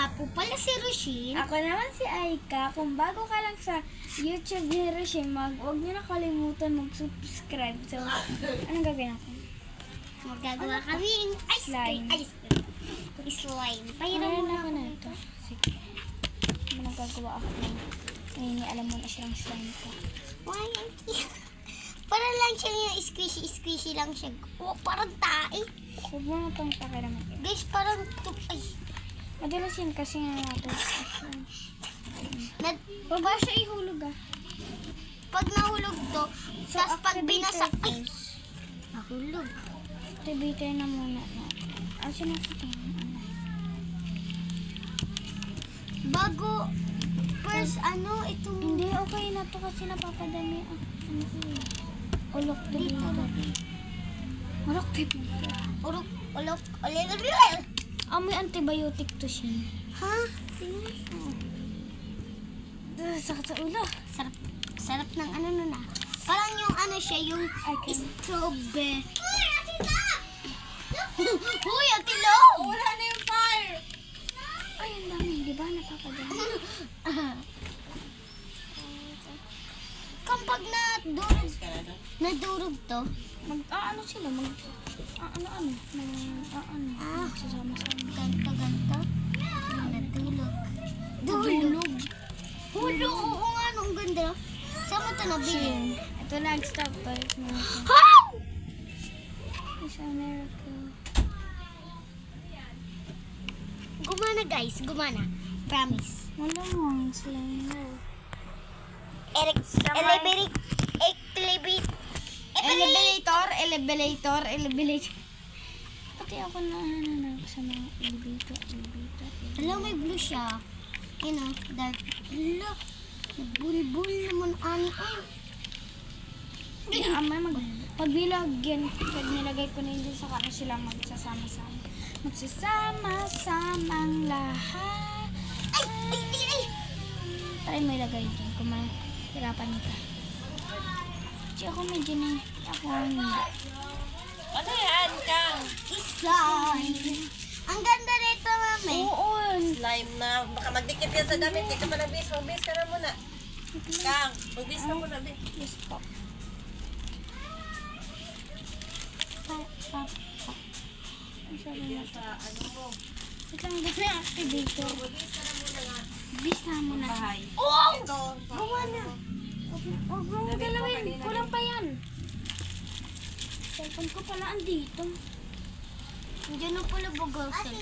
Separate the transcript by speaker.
Speaker 1: nga po pala si Rochelle.
Speaker 2: Ako naman si Aika. Kung bago ka lang sa YouTube ni Rochelle, huwag niyo na kalimutan mag-subscribe. So, anong gagawin natin?
Speaker 1: Magagawa kami ng ice cream.
Speaker 2: Slime.
Speaker 1: Slime.
Speaker 2: Pahiram
Speaker 1: Pahiram
Speaker 2: muna
Speaker 1: mo
Speaker 2: ako na ito. Sige. Nagagawa ako ng... Ngayon, alam mo na siyang slime ko.
Speaker 1: Why, ang cute. Para lang siya yung squishy lang siya. Oh, parang tae.
Speaker 2: Huwag mo na itong pakiraman.
Speaker 1: Guys, parang ay.
Speaker 2: Madalas yun kasi nga natin. Huwag ba siya ihulog ah?
Speaker 1: Pag nahulog to, tapos pag binasak, ay,
Speaker 2: first.
Speaker 1: nahulog.
Speaker 2: Activator na muna. Asin na ito.
Speaker 1: Bago, first, ito.
Speaker 2: Hindi, okay na to kasi napapadami. Ano ko eh. Ulok dito. Ulok dito.
Speaker 1: Ulok,
Speaker 2: May antibiotic to siya.
Speaker 1: ha?
Speaker 2: Sakit sa ulo.
Speaker 1: Sarap ng nun ah. Parang yung siya, yung strawberry. Huy, Ate Lo! Wala na yung fire!
Speaker 2: Ay, ang dami. Di ba napapadami?
Speaker 1: Kapag nadurog to,
Speaker 2: Ano sila? Magsasama-sama.
Speaker 1: ganto. Natulog. Dulog. Hulog. Oo nga, ang ganda. Saan mo ito nabili?
Speaker 2: Ito nag-stop to.
Speaker 1: How?
Speaker 2: It's a miracle.
Speaker 1: Gumana guys, gumana. Promise.
Speaker 2: Wala mo. Slime. Elevator. Pati ako nahanap sa mga elevator.
Speaker 1: Hello, may blue siya. Dark. Hello. Bulbul naman ani.
Speaker 2: Pagbilag yan, pag nilagay ko na yun sa kano sila magsasama-sama. Magsasama-samang lahat.
Speaker 1: Ay.
Speaker 2: Try mo ilagay dyan kung mahirapan ka. Kasi ako medyo na, ako hindi.
Speaker 3: Ano yan, Kang?
Speaker 1: Slime. Ang ganda nito, mami.
Speaker 2: Oo,
Speaker 3: Slime na. Baka magdikit yan sa damit. Hindi ka pa nabis. Magbis ka na muna. Kang, magbis na muna.
Speaker 2: yes po. Ang sabi mo to. Wait lang, gano'n yung activator. Bis na muna.
Speaker 3: Bahay.
Speaker 1: Oh!
Speaker 3: Ito.
Speaker 1: Gawa na.
Speaker 2: Huwag mo galawin. Kulang pa yan. Cellphone ko pala andito.
Speaker 1: Diyan na pala bugaw sa